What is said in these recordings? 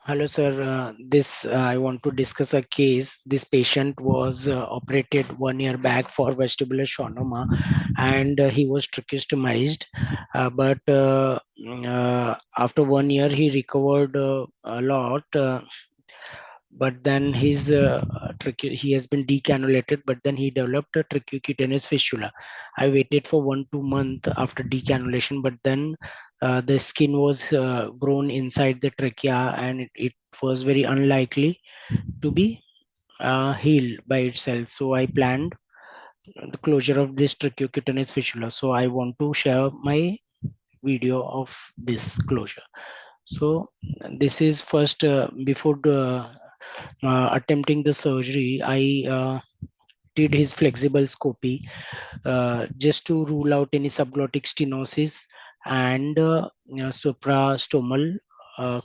Hello, sir. This I want to discuss a case. This patient was operated 1 year back for vestibular schwannoma, and he was tracheostomized. But after 1 year, he recovered a lot. But then he has been decannulated. But then he developed a tracheocutaneus fistula. I waited for 1 2 month after decannulation, but then the skin was grown inside the trachea, and it was very unlikely to be healed by itself. So I planned the closure of this tracheocutaneous fistula. So I want to share my video of this closure. So this is first before attempting the surgery, I did his flexible scopy just to rule out any subglottic stenosis and suprastomal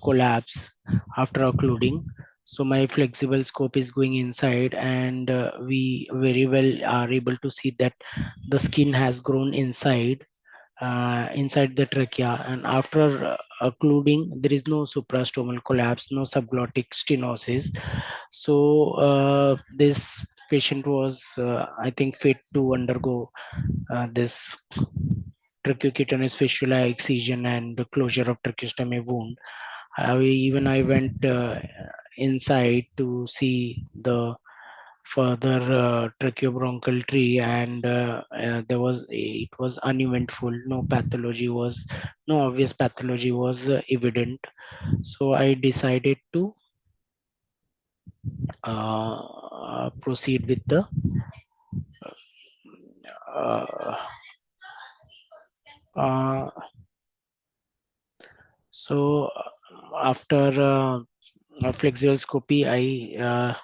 collapse after occluding. So my flexible scope is going inside, and we very well are able to see that the skin has grown inside the trachea, and after occluding there is no suprastomal collapse, no subglottic stenosis. So this patient was I think fit to undergo this tracheocutaneous fistula excision and the closure of tracheostomy wound. I went inside to see the further tracheobronchial tree, and it was uneventful. No obvious pathology was evident. So I decided to proceed with the uh, uh, so after flexuoscopy, uh,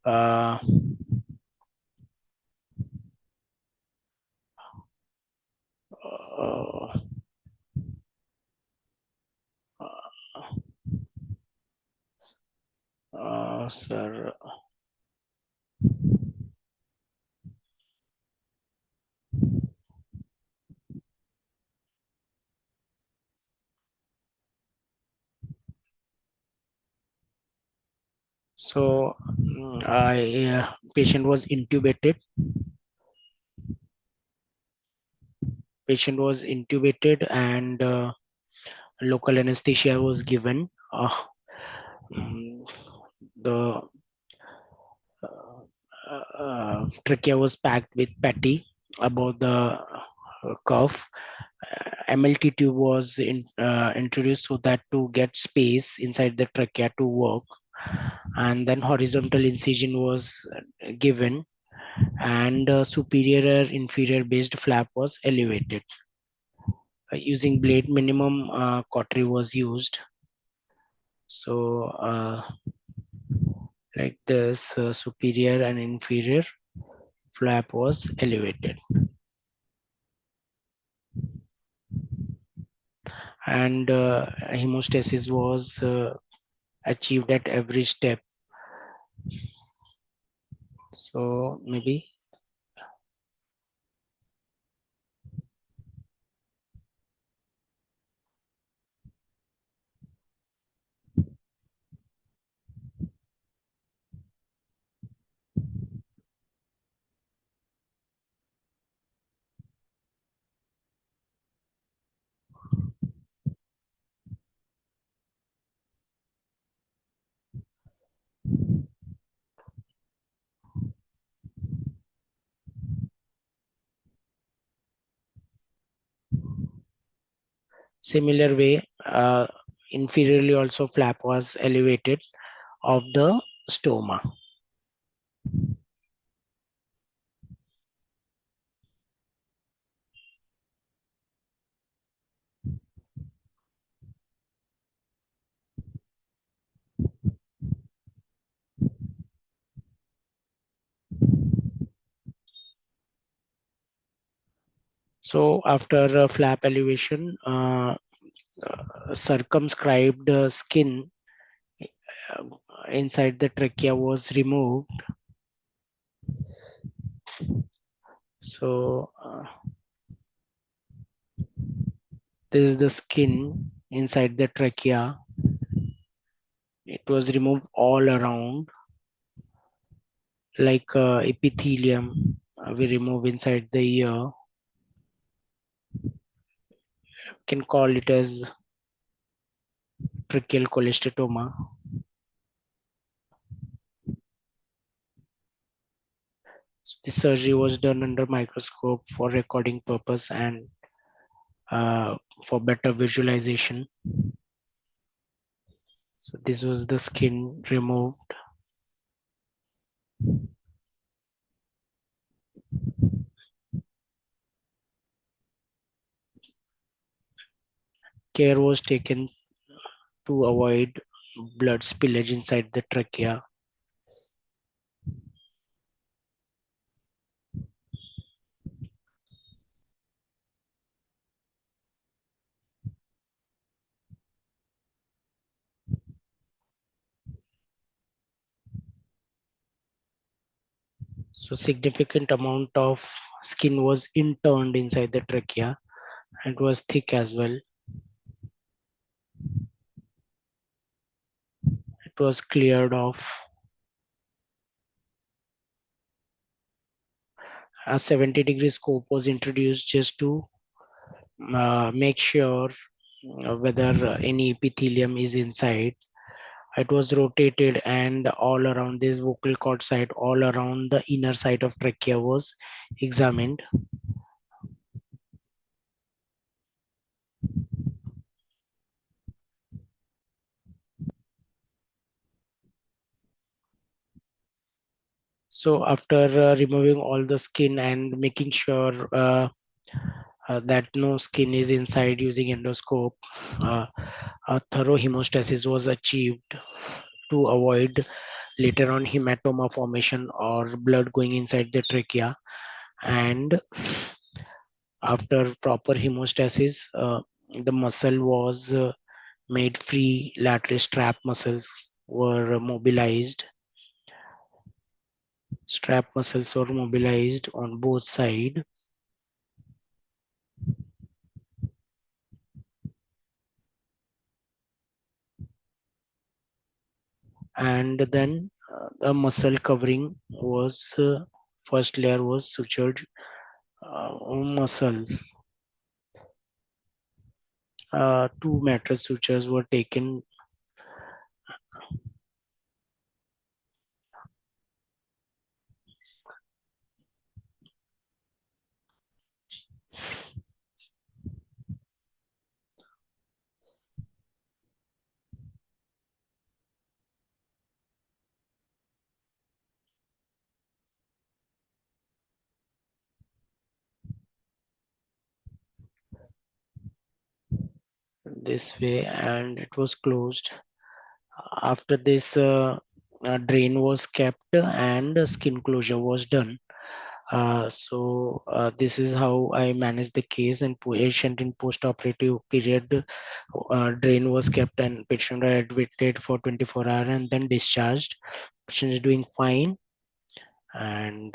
uh, sir. So I patient was intubated. Patient was intubated, and local anesthesia was given. Mm, the trachea was packed with patty above the cuff. MLT tube was introduced so that to get space inside the trachea to work, and then horizontal incision was given, and superior or inferior based flap was elevated. Using blade, minimum cautery was used. So like this, superior and inferior flap was elevated, and hemostasis was achieved at every step. So maybe similar way, inferiorly also flap was elevated of the stoma. So after flap elevation, circumscribed skin uh, inside the trachea was removed. So This is the skin inside the trachea. It was removed all around, like epithelium. We remove inside the ear. Can call it as tracheal cholesteatoma. So the surgery was done under microscope for recording purpose and for better visualization. So this was the skin removed. Care was taken to avoid blood spillage inside the trachea. So significant amount of skin was interned inside the trachea and was thick as well. It was cleared off. A 70-degree scope was introduced just to make sure whether any epithelium is inside. It was rotated and all around this vocal cord side, all around the inner side of trachea was examined. So after removing all the skin and making sure that no skin is inside using endoscope, uh, a thorough hemostasis was achieved to avoid later on hematoma formation or blood going inside the trachea. And after proper hemostasis, the muscle was made free, lateral strap muscles were mobilized. Strap muscles were mobilized on both sides, and then the muscle covering was first layer was sutured muscle. Two mattress sutures were taken. This way and it was closed. After this, drain was kept and skin closure was done. This is how I managed the case, and patient in post-operative period, drain was kept and patient were admitted for 24 hours and then discharged. Patient is doing fine and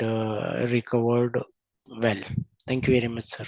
recovered well. Thank you very much, sir.